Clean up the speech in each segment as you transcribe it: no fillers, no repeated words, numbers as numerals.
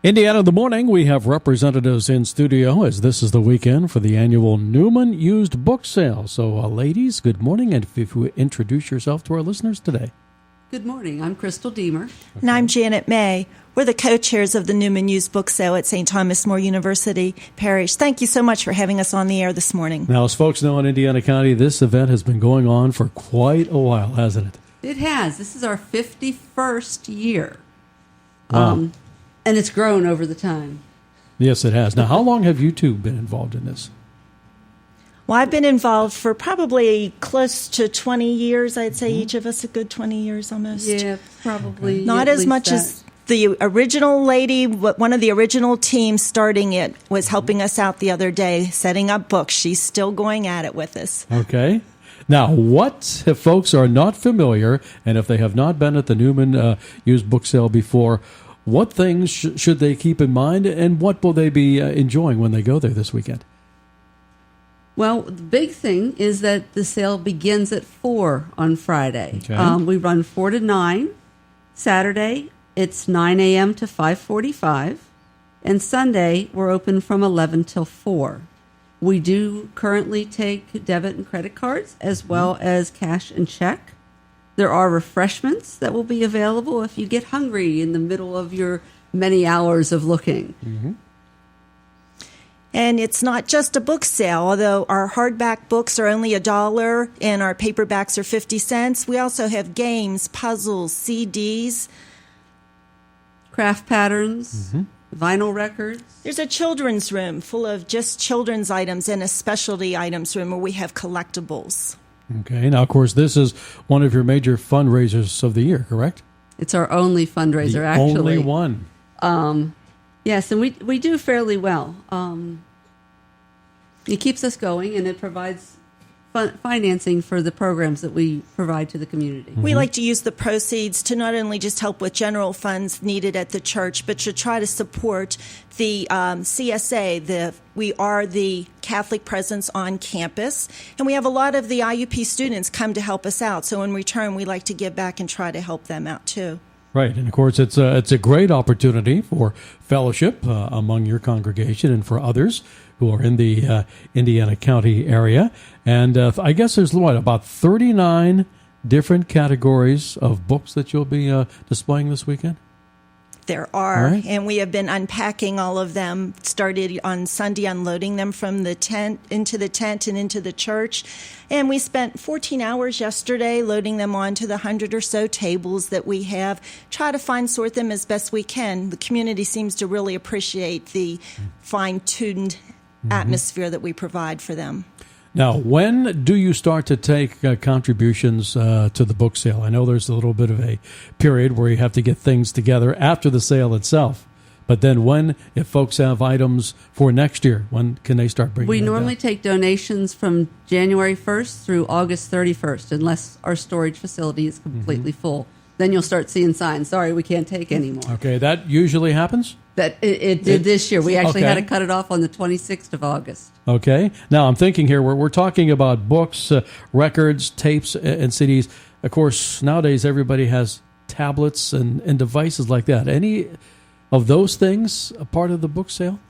Indiana in the morning, we have representatives in studio as this is the weekend for the annual Newman Used Book Sale. So, ladies, good morning, and if you would introduce yourself to our listeners today. Good morning. I'm Crystal Deemer. And I'm Janet May. We're the co-chairs of the Newman Used Book Sale at St. Thomas More University Parish. Thank you so much for having us on the air this morning. Now, as folks know in Indiana County, this event has been going on for quite a while, hasn't it? It has. This is our 51st year. Wow. And it's grown over the time. Yes, it has. Now, how long have you two been involved in this? Well, I've been involved for probably close to 20 years. I'd say each of us a good 20 years almost. Yeah, probably. Okay. Not as much as the original lady, one of the original teams starting it was helping us out the other day, setting up books. She's still going at it with us. Okay. Now, what if folks are not familiar, and if they have not been at the Newman Used Book Sale before, what things should they keep in mind, and what will they be enjoying when they go there this weekend? Well, the big thing is that the sale begins at 4 on Friday. Okay. We run 4 to 9. Saturday, it's 9 a.m. to 5:45. And Sunday, we're open from 11 till 4. We do currently take debit and credit cards as well as cash and check. There are refreshments that will be available if you get hungry in the middle of your many hours of looking. Mm-hmm. And it's not just a book sale, although our hardback books are only $1 and our paperbacks are 50 cents. We also have games, puzzles, CDs, craft patterns, vinyl records. There's a children's room full of just children's items and a specialty items room where we have collectibles. Okay. Now, of course, this is one of your major fundraisers of the year, correct? It's our only fundraiser, actually. Only one. Yes, and we do fairly well. It keeps us going, and it provides financing for the programs that we provide to the community. We like to use the proceeds to not only just help with general funds needed at the church, but to try to support the CSA. We are the Catholic presence on campus, and we have a lot of the IUP students come to help us out. So in return, we like to give back and try to help them out too. Right, and of course, it's a great opportunity for fellowship among your congregation and for others who are in the Indiana County area. And I guess there's about 39 different categories of books that you'll be displaying this weekend? There are, right. And we have been unpacking all of them, started on Sunday unloading them from the tent and into the church. And we spent 14 hours yesterday loading them onto the 100 or so tables that we have, try to sort them as best we can. The community seems to really appreciate the fine-tuned atmosphere that we provide for them. Now, when do you start to take contributions to the book sale? I know there's a little bit of a period where you have to get things together after the sale itself. But then if folks have items for next year, when can they start bringing them? We normally take donations from January 1st through August 31st, unless our storage facility is completely full. Then you'll start seeing signs, sorry, we can't take anymore. Okay, that usually happens? That it did this year. We actually had to cut it off on the 26th of August. Okay. Now, I'm thinking here, we're talking about books, records, tapes, and CDs. Of course, nowadays everybody has tablets and devices like that. Any of those things a part of the book sale?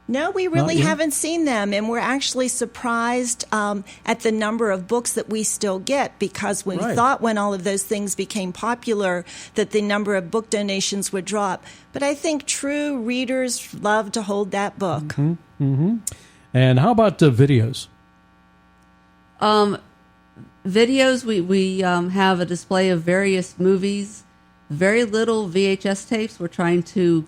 No, we really haven't seen them, and we're actually surprised at the number of books that we still get, because we thought when all of those things became popular that the number of book donations would drop. But I think true readers love to hold that book. Mm-hmm. Mm-hmm. And how about videos? Videos, we have a display of various movies, very little VHS tapes. We're trying to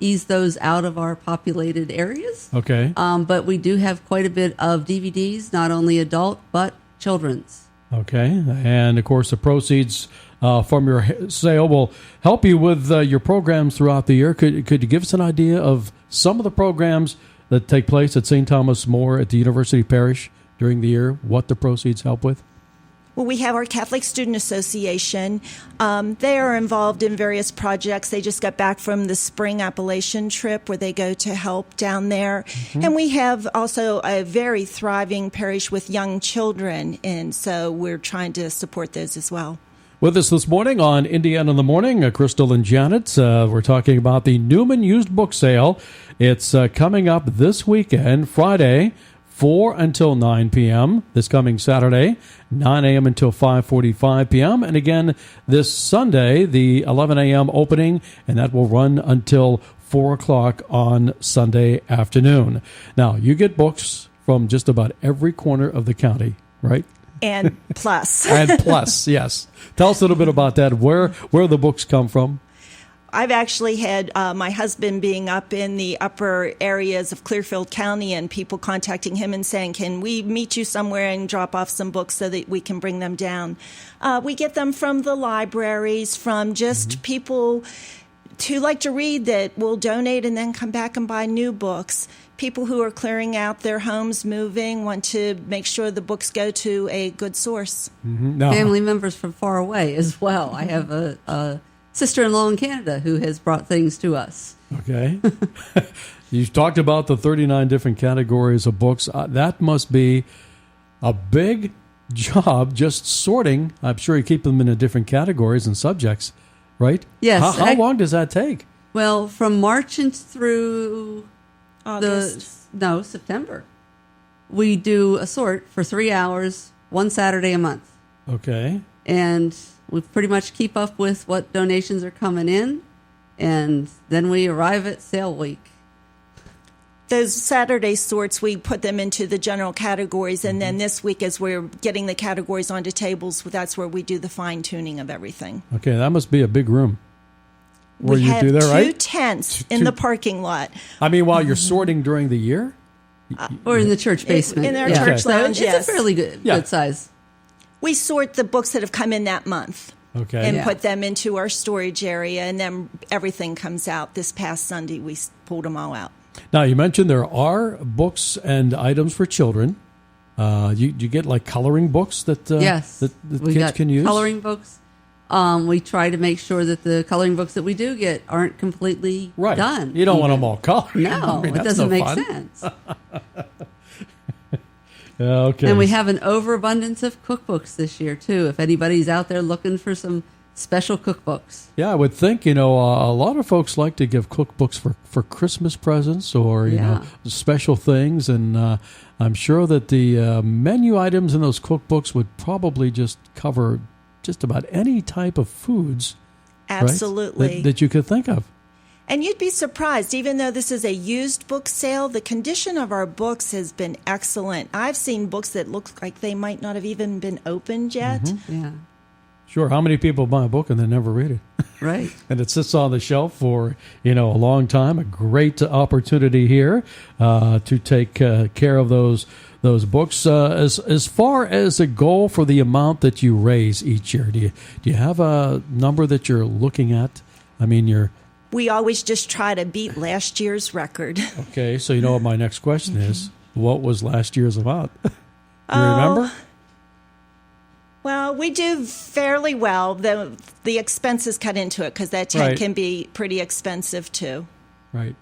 ease those out of our populated areas. Okay. But we do have quite a bit of DVDs, not only adult, but children's. Okay. And, of course, the proceeds from your sale will help you with your programs throughout the year. Could you give us an idea of some of the programs that take place at St. Thomas More at the University Parish during the year, what the proceeds help with? Well, we have our Catholic Student Association. They are involved in various projects. They just got back from the spring Appalachian trip where they go to help down there. Mm-hmm. And we have also a very thriving parish with young children, and so we're trying to support those as well. With us this morning on Indiana in the Morning, Crystal and Janet. We're talking about the Newman Used Book Sale. It's coming up this weekend, Friday, 4 until 9 p.m. This coming Saturday, 9 a.m. until 5:45 p.m. And again, this Sunday, the 11 a.m. opening, and that will run until 4 o'clock on Sunday afternoon. Now, you get books from just about every corner of the county, right? And plus. And plus, yes. Tell us a little bit about that, where the books come from. I've actually had my husband being up in the upper areas of Clearfield County and people contacting him and saying, can we meet you somewhere and drop off some books so that we can bring them down? We get them from the libraries, from just people who like to read that will donate and then come back and buy new books. People who are clearing out their homes, moving, want to make sure the books go to a good source. No. Family members from far away as well. I have a sister-in-law in Canada who has brought things to us. Okay. You've talked about the 39 different categories of books. That must be a big job just sorting. I'm sure you keep them in different categories and subjects, right? Yes. How long does that take? Well, from March and through August. September. We do a sort for 3 hours, one Saturday a month. Okay. And we pretty much keep up with what donations are coming in, and then we arrive at sale week. Those Saturday sorts, we put them into the general categories, and then this week as we're getting the categories onto tables, that's where we do the fine-tuning of everything. Okay, that must be a big room. Where we you have do that, right? 2 tents in the parking lot. I mean, while you're sorting during the year? Or in the church basement. In our church lounge, so it's a fairly good size. We sort the books that have come in that month. Okay. And put them into our storage area, and then everything comes out. This past Sunday, we pulled them all out. Now, you mentioned there are books and items for children. You get like coloring books that yes, that we kids got can use? Coloring books. We try to make sure that the coloring books that we do get aren't completely done. You don't want them all colored. No, I mean, it doesn't make fun. sense. Okay. And we have an overabundance of cookbooks this year, too, if anybody's out there looking for some special cookbooks. Yeah, I would think, a lot of folks like to give cookbooks for Christmas presents or, special things. And I'm sure that the menu items in those cookbooks would probably just cover just about any type of foods. Absolutely. Right? That you could think of. And you'd be surprised, even though this is a used book sale, the condition of our books has been excellent. I've seen books that look like they might not have even been opened yet. Mm-hmm. Yeah. Sure. How many people buy a book and they never read it? Right. And it sits on the shelf for, a long time. A great opportunity here to take care of those books. As far as a goal for the amount that you raise each year, do you have a number that you're looking at? I mean, we always just try to beat last year's record. Okay, so you know what my next question is. What was last year's amount? You remember? Well, we do fairly well. The expenses cut into it because that tent can be pretty expensive too. Right.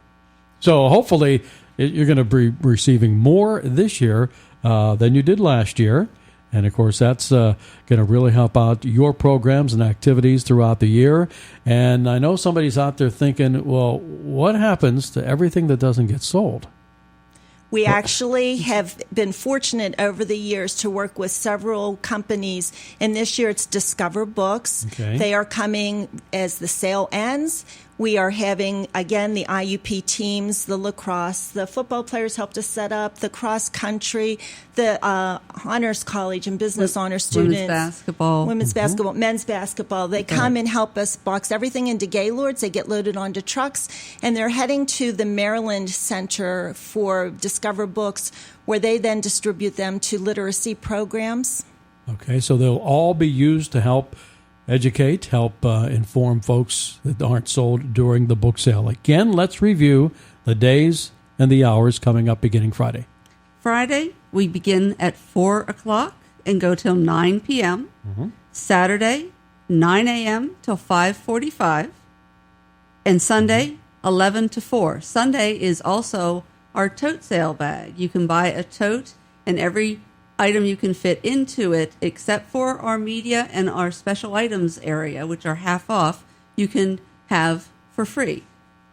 So hopefully you're going to be receiving more this year than you did last year. And, of course, that's going to really help out your programs and activities throughout the year. And I know somebody's out there thinking, well, what happens to everything that doesn't get sold? We actually have been fortunate over the years to work with several companies. And this year it's Discover Books. Okay. They are coming as the sale ends. We are having, again, the IUP teams, the lacrosse, the football players helped us set up, the cross country, the honors college and business honor students. Women's basketball, men's basketball. They come and help us box everything into Gaylords. They get loaded onto trucks, and they're heading to the Maryland Center for Discover Books, where they then distribute them to literacy programs. Okay, so they'll all be used to help educate, help inform folks that aren't sold during the book sale. Again, let's review the days and the hours coming up beginning Friday. Friday, we begin at 4 o'clock and go till 9 p.m. Mm-hmm. Saturday, 9 a.m. till 5:45. And Sunday, 11 to 4. Sunday is also our tote sale bag. You can buy a tote, and every item you can fit into it, except for our media and our special items area, which are half off, you can have for free.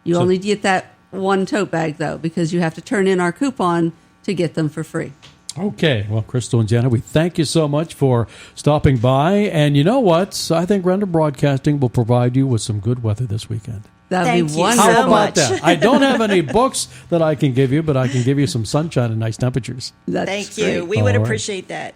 You only get that one tote bag, though, because you have to turn in our coupon to get them for free. Okay. Well, Crystal and Jenna, we thank you so much for stopping by. And you know what? I think Render Broadcasting will provide you with some good weather this weekend. That'd be wonderful. How about that? I don't have any books that I can give you, but I can give you some sunshine and nice temperatures. That's Thank great. you. We would appreciate that.